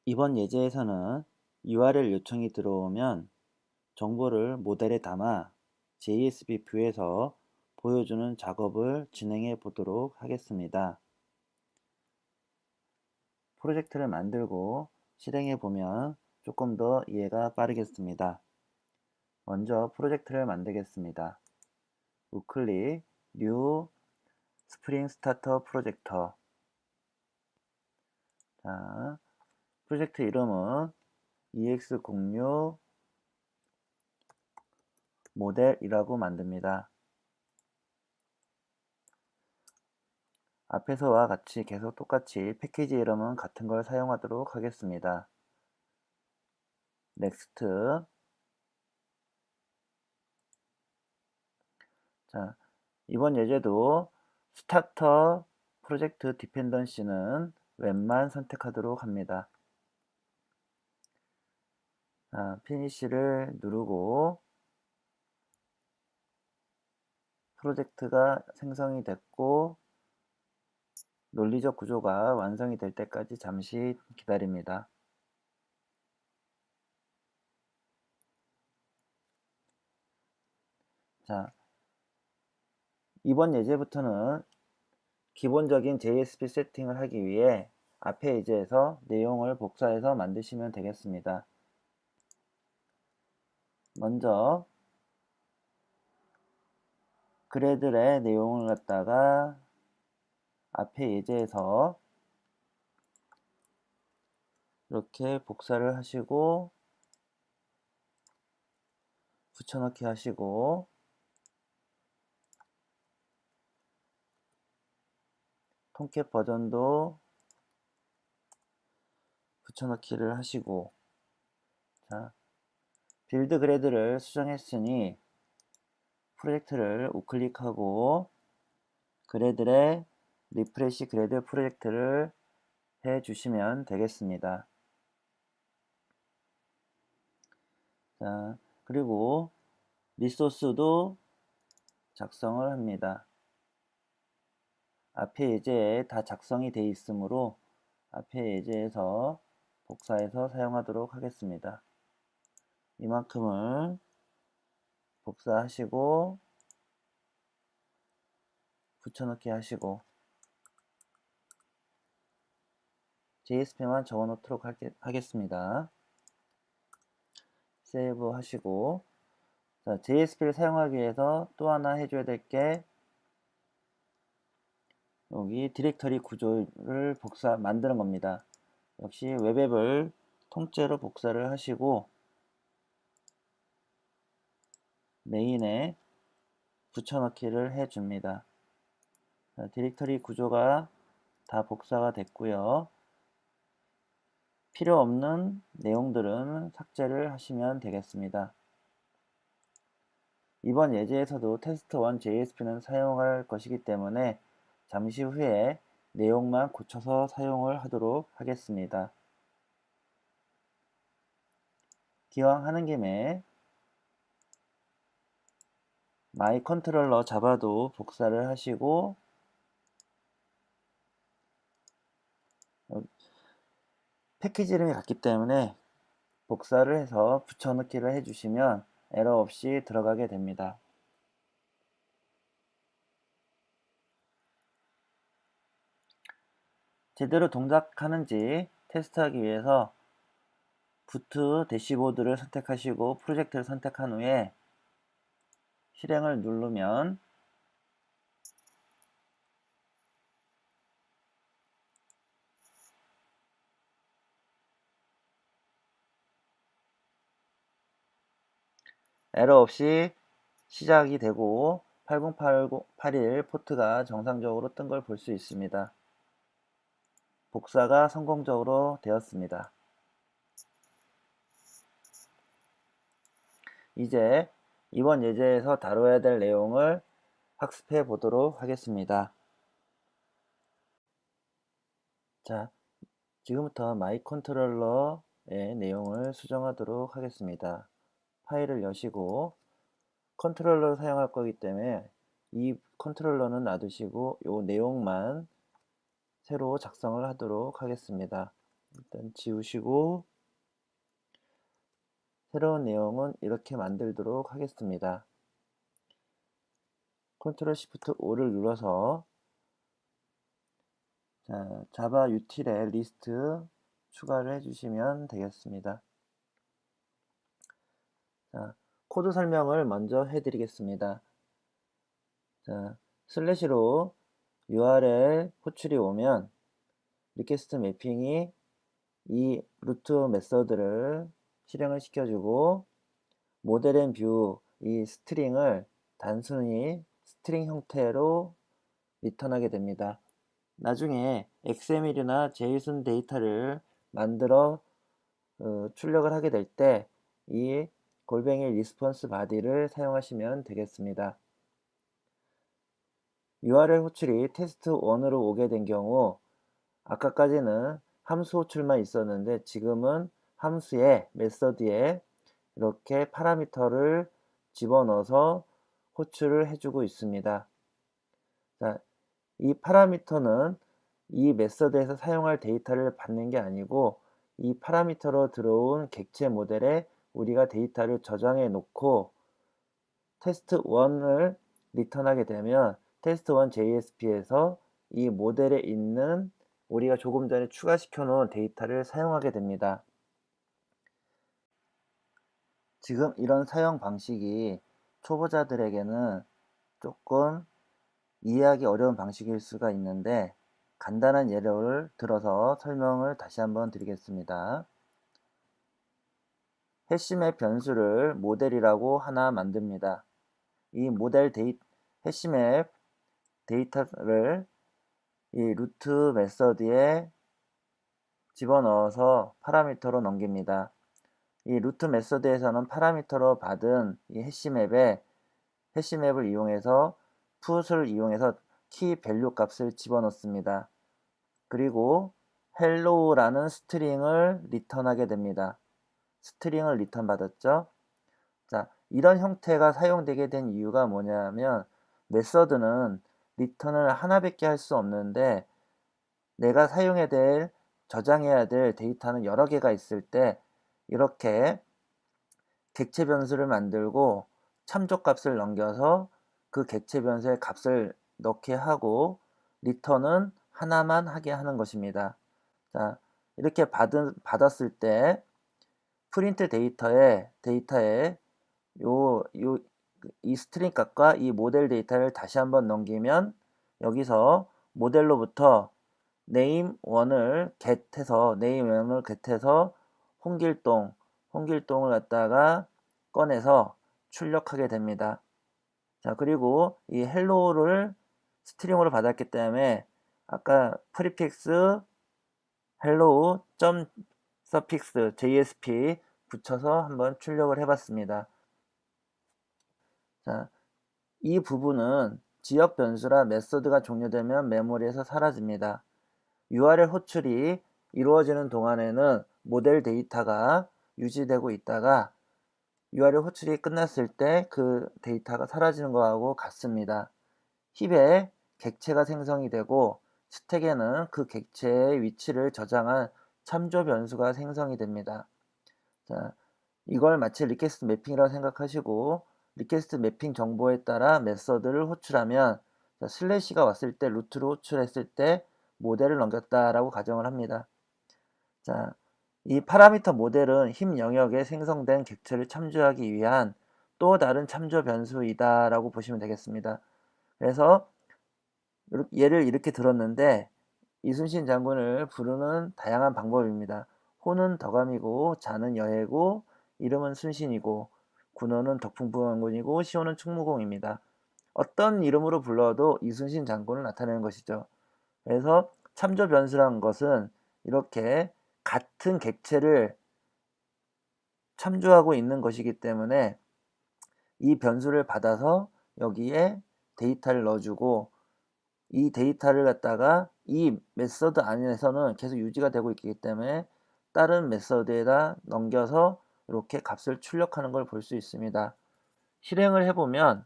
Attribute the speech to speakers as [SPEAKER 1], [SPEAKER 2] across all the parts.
[SPEAKER 1] 이번 예제에서는 URL 요청이 들어오면 정보를 모델에 담아 JSP 뷰에서 보여주는 작업을 진행해 보도록 하겠습니다. 프로젝트를 만들고 실행해 보면 조금 더 이해가 빠르겠습니다. 먼저 프로젝트를 만들겠습니다. 우클릭, 뉴, 스프링 스타터 프로젝터. 자, 프로젝트 이름은 EX06 모델이라고 만듭니다. 앞에서와 같이 계속 똑같이 패키지 이름은 같은 걸 사용하도록 하겠습니다. 넥스트. 자, 이번 예제도 스타터 프로젝트 디펜던시는 웹만 선택하도록 합니다. 자, 피니시를 누르고 프로젝트가 생성이 됐고 논리적 구조가 완성이 될 때까지 잠시 기다립니다. 자, 이번 예제부터는 기본적인 JSP 세팅을 하기 위해 앞에 예제에서 내용을 복사해서 만드시면 되겠습니다. 먼저 그래들의 내용을 갖다가 앞에 예제에서 이렇게 복사를 하시고 붙여넣기 하시고 톰캣 버전도 붙여넣기를 하시고 자, 빌드 그래드를 수정했으니 프로젝트를 우클릭하고 그래들의 리프레시 그래드 프로젝트를 해 주시면 되겠습니다. 자, 그리고 리소스도 작성을 합니다. 앞에 예제에 다 작성이 되어 있으므로 앞에 예제에서 복사해서 사용하도록 하겠습니다. 이만큼을 복사하시고 붙여넣기 하시고 JSP만 적어 놓도록 하겠습니다. 세이브 하시고 자, JSP를 사용하기 위해서 또 하나 해줘야 될 게 여기 디렉터리 구조를 만드는 겁니다. 역시 웹앱을 통째로 복사를 하시고 메인에 붙여넣기를 해줍니다. 자, 디렉터리 구조가 다 복사가 됐고요. 필요 없는 내용들은 삭제를 하시면 되겠습니다. 이번 예제에서도 테스트1 JSP는 사용할 것이기 때문에 잠시 후에 내용만 고쳐서 사용을 하도록 하겠습니다. 기왕 하는 김에 마이 컨트롤러 자바도 복사를 하시고 패키지 이름이 같기 때문에 복사를 해서 붙여넣기를 해주시면 에러 없이 들어가게 됩니다. 제대로 동작하는지 테스트하기 위해서 부트 대시보드를 선택하시고 프로젝트를 선택한 후에 실행을 누르면 에러 없이 시작이 되고 8081 포트가 정상적으로 뜬 걸 볼 수 있습니다. 복사가 성공적으로 되었습니다. 이제 이번 예제에서 다뤄야 될 내용을 학습해 보도록 하겠습니다. 자, 지금부터 마이 컨트롤러의 내용을 수정하도록 하겠습니다. 파일을 여시고 컨트롤러를 사용할 거기 때문에 이 컨트롤러는 놔두시고 이 내용만 새로 작성을 하도록 하겠습니다. 일단 지우시고 새로운 내용은 이렇게 만들도록 하겠습니다. Ctrl Shift O를 눌러서 자바 유틸에 리스트 추가를 해주시면 되겠습니다. 코드 설명을 먼저 해드리겠습니다. 슬래시로 URL 호출이 오면 리퀘스트 매핑이 이 루트 메서드를 실행을 시켜주고 모델 앤 뷰 이 스트링을 단순히 스트링 형태로 리턴하게 됩니다. 나중에 XML이나 JSON 데이터를 만들어 출력을 하게 될 때 이 골뱅이 리스폰스 바디를 사용하시면 되겠습니다. URL 호출이 테스트 1으로 오게 된 경우 아까까지는 함수 호출만 있었는데 지금은 함수에 메서드에 이렇게 파라미터를 집어넣어서 호출을 해주고 있습니다. 이 파라미터는 이 메서드에서 사용할 데이터를 받는 게 아니고 이 파라미터로 들어온 객체 모델에 우리가 데이터를 저장해 놓고 테스트 1을 리턴하게 되면 테스트 1 JSP에서 이 모델에 있는 우리가 조금 전에 추가시켜 놓은 데이터를 사용하게 됩니다. 지금 이런 사용 방식이 초보자들에게는 조금 이해하기 어려운 방식일 수가 있는데 간단한 예를 들어서 설명을 다시 한번 드리겠습니다. 해시맵 변수를 모델이라고 하나 만듭니다. 이 모델 해시맵 데이터를 이 루트 메서드에 집어넣어서 파라미터로 넘깁니다. 이 루트 메서드에서는 파라미터로 받은 이 해시맵을 이용해서 put을 이용해서 키 밸류 값을 집어넣습니다. 그리고 hello라는 스트링을 리턴하게 됩니다. 스트링을 리턴 받았죠? 이런 형태가 사용되게 된 이유가 뭐냐면 메서드는 리턴을 하나밖에 할 수 없는데 내가 사용해야 될, 저장해야 될 데이터는 여러 개가 있을 때 이렇게 객체 변수를 만들고 참조값을 넘겨서 그 객체 변수의 값을 넣게 하고 리턴은 하나만 하게 하는 것입니다. 이렇게 받았을 때 프린트 데이터에 이 스트링 값과 이 모델 데이터를 다시 한번 넘기면 여기서 모델로부터 name1을 get해서 홍길동을 갖다가 꺼내서 출력하게 됩니다. 그리고 이 hello를 스트링으로 받았기 때문에 아까 프리픽스 hello suffix JSP 붙여서 한번 출력을 해봤습니다. 이 부분은 지역 변수라 메서드가 종료되면 메모리에서 사라집니다. URL 호출이 이루어지는 동안에는 모델 데이터가 유지되고 있다가 URL 호출이 끝났을 때 그 데이터가 사라지는 것하고 같습니다. 힙에 객체가 생성이 되고 스택에는 그 객체의 위치를 저장한 참조 변수가 생성이 됩니다. 이걸 마치 리퀘스트 매핑이라고 생각하시고 리퀘스트 매핑 정보에 따라 메서드를 호출하면 슬래시가 왔을 때 루트로 호출했을 때 모델을 넘겼다라고 가정을 합니다. 이 파라미터 모델은 힙 영역에 생성된 객체를 참조하기 위한 또 다른 참조 변수이다 라고 보시면 되겠습니다. 그래서 예를 이렇게 들었는데 이순신 장군을 부르는 다양한 방법입니다. 호는 덕암이고 자는 여해고 이름은 순신이고 군호는 덕풍부원군이고 시호는 충무공입니다. 어떤 이름으로 불러도 이순신 장군을 나타내는 것이죠. 그래서 참조 변수라는 것은 이렇게 같은 객체를 참조하고 있는 것이기 때문에 이 변수를 받아서 여기에 데이터를 넣어주고 이 데이터를 갖다가 이 메서드 안에서는 계속 유지가 되고 있기 때문에 다른 메서드에다 넘겨서 이렇게 값을 출력하는 걸 볼 수 있습니다. 실행을 해보면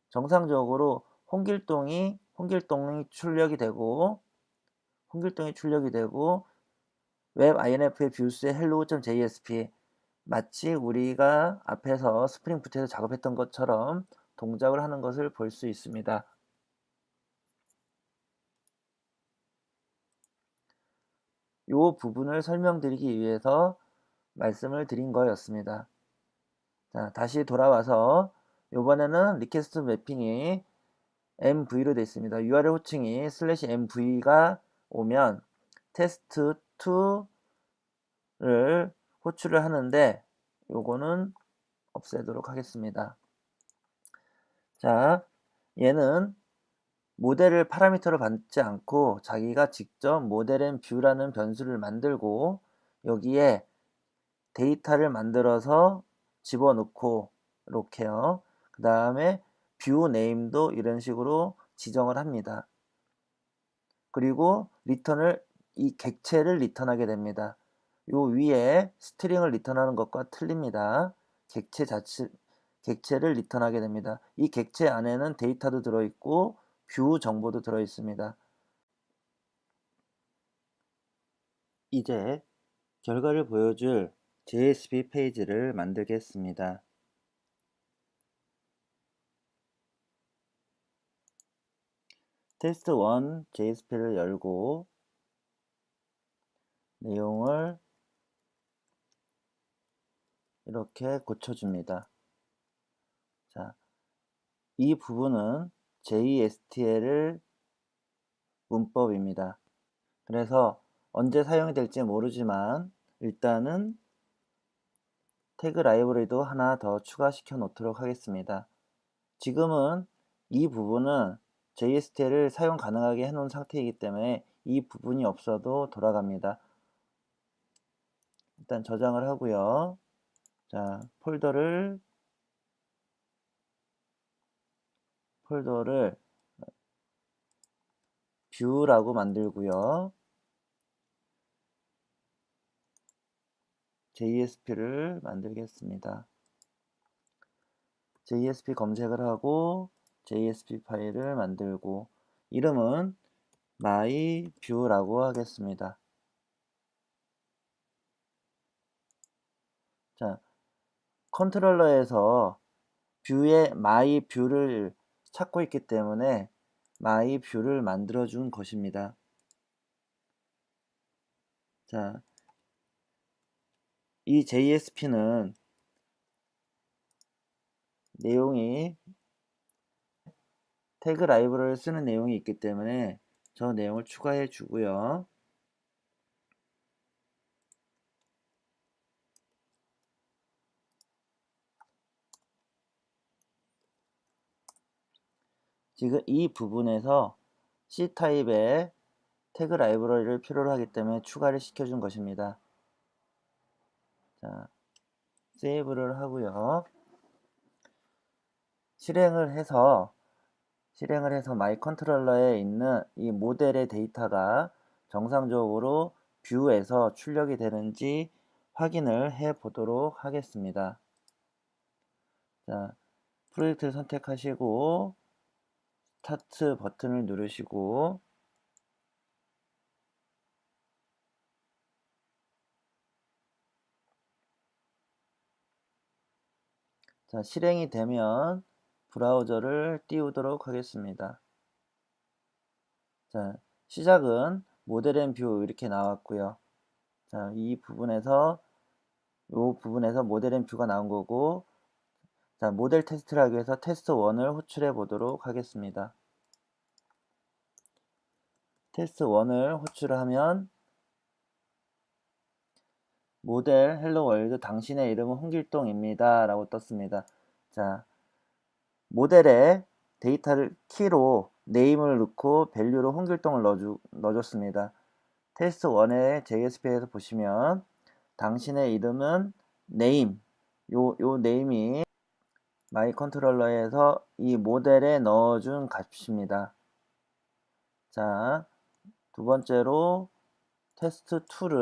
[SPEAKER 1] 정상적으로 홍길동이 홍길동이 출력이 되고 웹 INF의 뷰스의 hello.jsp 마치 우리가 앞에서 스프링부트에서 작업했던 것처럼 동작을 하는 것을 볼 수 있습니다. 이 부분을 설명드리기 위해서 말씀을 드린 거였습니다. 자, 다시 돌아와서 이번에는 리퀘스트 매핑이 MV로 되어 있습니다. URL 호칭이 /MV가 오면 test2를 호출을 하는데 요거는 없애도록 하겠습니다. 자, 얘는 모델을 파라미터로 받지 않고 자기가 직접 modelNview라는 변수를 만들고 여기에 데이터를 만들어서 집어넣고 이렇게요. 그 다음에 뷰 네임도 이런 식으로 지정을 합니다. 그리고 리턴을 이 객체를 리턴하게 됩니다. 요 위에 스트링을 리턴하는 것과 틀립니다. 객체를 리턴하게 됩니다. 이 객체 안에는 데이터도 들어있고 뷰 정보도 들어있습니다. 이제 결과를 보여줄 JSP 페이지를 만들겠습니다. 테스트1 JSP를 열고 내용을 이렇게 고쳐줍니다. 자, 이 부분은 JSTL 문법입니다. 그래서 언제 사용이 될지 모르지만 일단은 태그 라이브러리도 하나 더 추가시켜 놓도록 하겠습니다. 지금은 이 부분은 JSTL을 사용 가능하게 해놓은 상태이기 때문에 이 부분이 없어도 돌아갑니다. 일단 저장을 하고요. 자, 폴더를 뷰라고 만들고요. JSP를 만들겠습니다. JSP 검색을 하고 JSP 파일을 만들고 이름은 myview라고 하겠습니다. 자, 컨트롤러에서 뷰에 myview를 찾고 있기 때문에 myview를 만들어 준 것입니다. 자, 이 JSP는 내용이 태그 라이브러리를 쓰는 내용이 있기 때문에 저 내용을 추가해 주고요. 지금 이 부분에서 C타입의 태그 라이브러리를 필요로 하기 때문에 추가를 시켜준 것입니다. 자, 세이브를 하고요. 실행을 해서 마이 컨트롤러에 있는 이 모델의 데이터가 정상적으로 뷰에서 출력이 되는지 확인을 해 보도록 하겠습니다. 자, 프로젝트를 선택하시고 스타트 버튼을 누르시고 자, 실행이 되면 브라우저를 띄우도록 하겠습니다. 자, 시작은 모델앤뷰 이렇게 나왔고요. 자, 이 부분에서 모델앤뷰가 나온 거고, 자, 모델 테스트를 하기 위해서 테스트1을 호출해 보도록 하겠습니다. 테스트1을 호출하면 모델 헬로 월드 당신의 이름은 홍길동입니다 라고 떴습니다. 자, 모델에 데이터를 키로 네임을 넣고 밸류로 홍길동을 넣어줬습니다. 테스트1의 JSP에서 보시면 당신의 이름은 name 요 네임이 마이 컨트롤러에서 이 모델에 넣어준 값입니다. 자, 두 번째로 테스트2를